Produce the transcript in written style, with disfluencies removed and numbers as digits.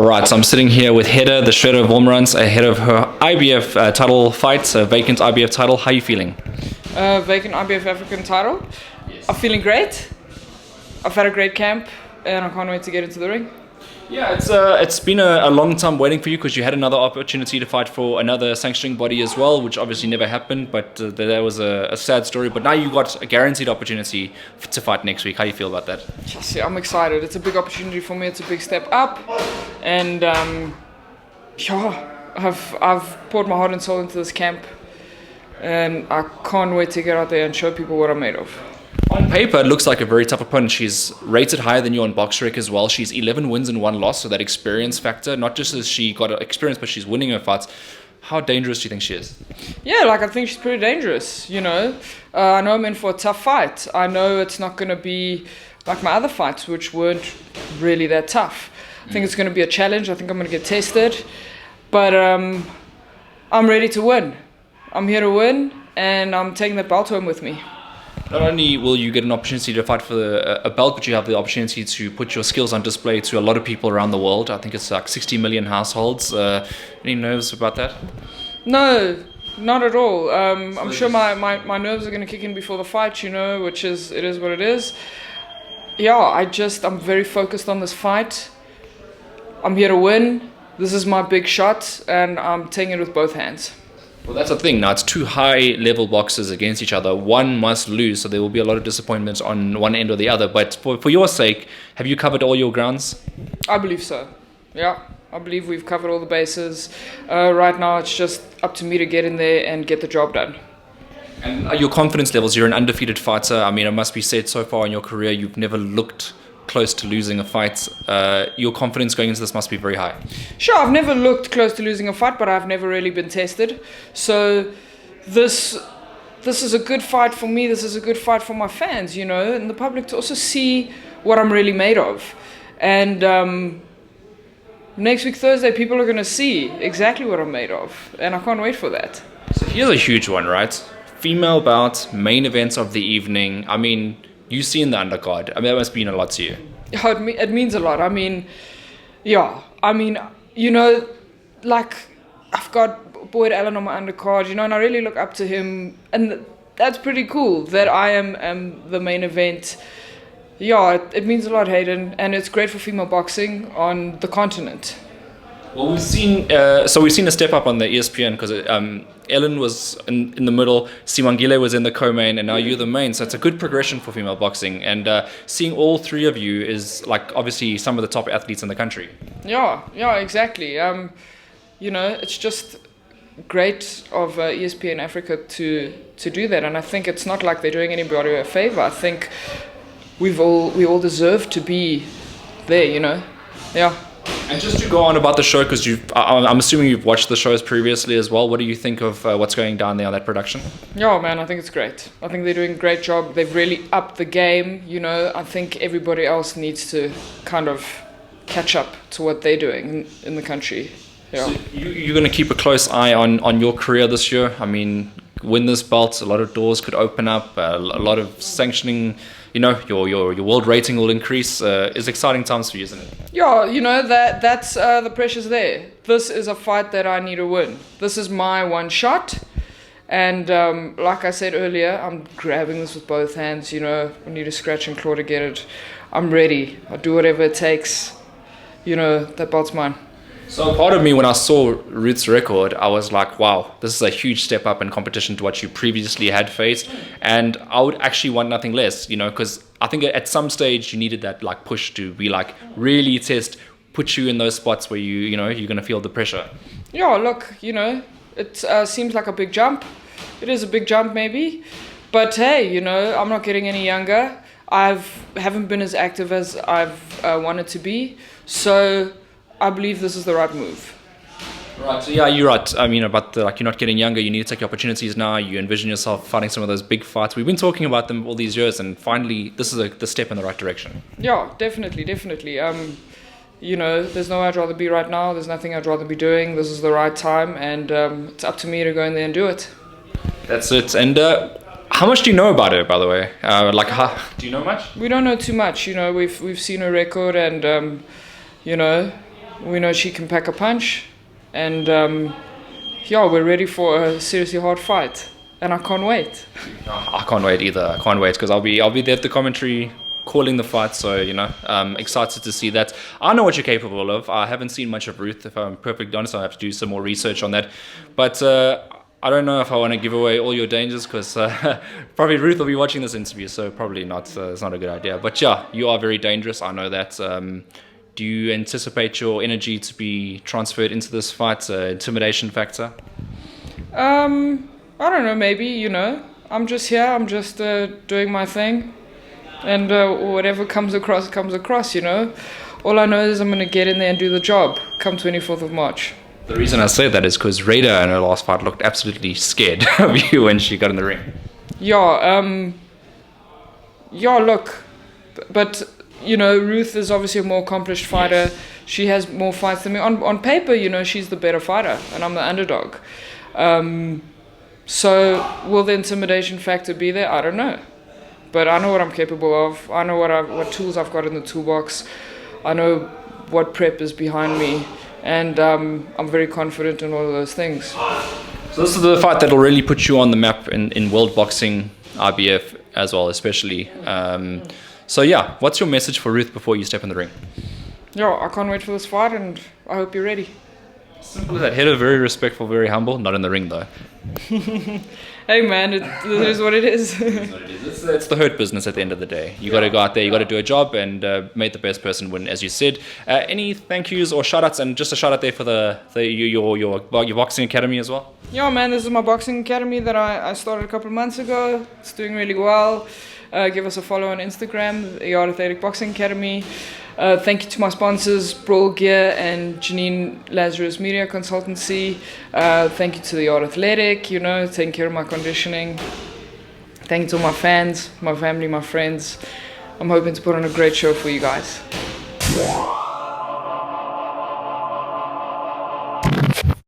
Alright, so I'm sitting here with Hedda, the Hedda Wolmarans, ahead of her IBF title fight, a vacant IBF title. How are you feeling? Vacant IBF African title. I'm feeling great. I've had a great camp and I can't wait to get into the ring. Yeah, it's been a long time waiting for you because you had another opportunity to fight for another sanctioning body as well, which obviously never happened, but that was a sad story. But now you got a guaranteed opportunity to fight next week. How do you feel about that? Yes, yeah, I'm excited. It's a big opportunity for me. It's a big step up. And I've poured my heart and soul into this camp. And I can't wait to get out there and show people what I'm made of. On paper, it looks like a very tough opponent. She's rated higher than you on BoxRec as well. She's 11 wins and 1 loss, so that experience factor, not just as she got experience, but she's winning her fights. How dangerous do you think she is? Yeah, I think she's pretty dangerous, I know I'm in for a tough fight. I know it's not going to be like my other fights, which weren't really that tough. I think it's going to be a challenge. I think I'm going to get tested. But I'm ready to win. I'm here to win, and I'm taking that belt home with me. Not only will you get an opportunity to fight for a belt, but you have the opportunity to put your skills on display to a lot of people around the world. I think it's like 60 million households. Any nerves about that? No, not at all. I'm sure my nerves are going to kick in before the fight, which is, it is what it is. Yeah, I'm very focused on this fight. I'm here to win. This is my big shot, and I'm taking it with both hands. Well, that's the thing. Now, it's two high-level boxers against each other. One must lose, so there will be a lot of disappointments on one end or the other. But for your sake, have you covered all your grounds? I believe so. Yeah, I believe we've covered all the bases. Right now, it's just up to me to get in there and get the job done. And your confidence levels, you're an undefeated fighter. I mean, it must be said so far in your career, you've never looked close to losing a fight. Your confidence going into this must be very high. Sure, I've never looked close to losing a fight, but I've never really been tested. So this is a good fight for me. This is a good fight for my fans, and the public to also see what I'm really made of. And next week, Thursday, people are going to see exactly what I'm made of. And I can't wait for that. So here's a huge one, right? Female bout, main events of the evening. I mean, you've seen the undercard. I mean, that must mean a lot to you. It means a lot. I mean, I've got Boyd Allen on my undercard, and I really look up to him. And that's pretty cool that I am the main event. Yeah, it means a lot, Hayden. And it's great for female boxing on the continent. Well, we've seen a step up on the ESPN because Ellen was in the middle, Simangile was in the co-main, and now you're the main. So it's a good progression for female boxing. And seeing all three of you is like obviously some of the top athletes in the country. Yeah, exactly. It's just great of ESPN Africa to do that, and I think it's not like they're doing anybody a favor. I think we all deserve to be there. Yeah. And just to go on about the show, because I'm assuming you've watched the shows previously as well. What do you think of what's going down there on that production? Yeah, man, I think it's great. I think they're doing a great job. They've really upped the game. I think everybody else needs to kind of catch up to what they're doing in the country. Yeah. So you're going to keep a close eye on your career this year. I mean, win this belt, a lot of doors could open up, a lot of sanctioning. Your world rating will increase. It's exciting times for you, isn't it? Yeah, that's the pressure's there. This is a fight that I need to win. This is my one shot. And like I said earlier, I'm grabbing this with both hands. We need to scratch and claw to get it. I'm ready. I'll do whatever it takes. That belt's mine. So part of me, when I saw Ruth's record, I was like, wow, this is a huge step up in competition to what you previously had faced. And I would actually want nothing less, because I think at some stage you needed that like push to be like really put you in those spots where you're going to feel the pressure. Yeah, look, it seems like a big jump. It is a big jump maybe. But hey, I'm not getting any younger. I haven't been as active as I've wanted to be. So I believe this is the right move. Right, so yeah, you're right. I mean, about you're not getting younger, you need to take your opportunities now. You envision yourself fighting some of those big fights. We've been talking about them all these years, and finally, this is the step in the right direction. Yeah, definitely. There's nowhere I'd rather be right now. There's nothing I'd rather be doing. This is the right time, and it's up to me to go in there and do it. That's it. And how much do you know about her, by the way? Do you know much? We don't know too much. We've seen her record, and We know she can pack a punch, and yeah, we're ready for a seriously hard fight, and I can't wait. I can't wait either. I can't wait because I'll be there at the commentary calling the fight. So excited to see that. I know what you're capable of. I haven't seen much of Ruth. If I'm perfectly honest, I have to do some more research on that. But I don't know if I want to give away all your dangers because probably Ruth will be watching this interview, so probably not. It's not a good idea. But yeah, you are very dangerous. I know that. Do you anticipate your energy to be transferred into this fight? Intimidation factor? I don't know. Maybe I'm just here. I'm just doing my thing, and whatever comes across, comes across. All I know is I'm gonna get in there and do the job come 24th of March. The reason I say that is because Raider in her last fight looked absolutely scared of you when she got in the ring. Yeah. Look, but. Ruth is obviously a more accomplished fighter. Yes. She has more fights than me. On paper, she's the better fighter, and I'm the underdog. So will the intimidation factor be there? I don't know. But I know what I'm capable of. I know what tools I've got in the toolbox. I know what prep is behind me. And I'm very confident in all of those things. So this is the fight that will really put you on the map in world boxing, IBF as well, especially. So yeah, what's your message for Ruth before you step in the ring? Yeah, I can't wait for this fight, and I hope you're ready. Simple as that. Hedda, very respectful, very humble. Not in the ring though. Hey man, it is what it is. It's the hurt business at the end of the day. You got to go out there, you got to do a job, and make the best person win, as you said. Any thank yous or shout outs, and just a shout out there for your boxing academy as well? Yeah man, this is my boxing academy that I started a couple of months ago. It's doing really well. Give us a follow on Instagram, the Yard Athletic Boxing Academy. Thank you to my sponsors, Brawl Gear and Janine Lazarus Media Consultancy. Thank you to the Yard Athletic, taking care of my conditioning. Thank you to my fans, my family, my friends. I'm hoping to put on a great show for you guys.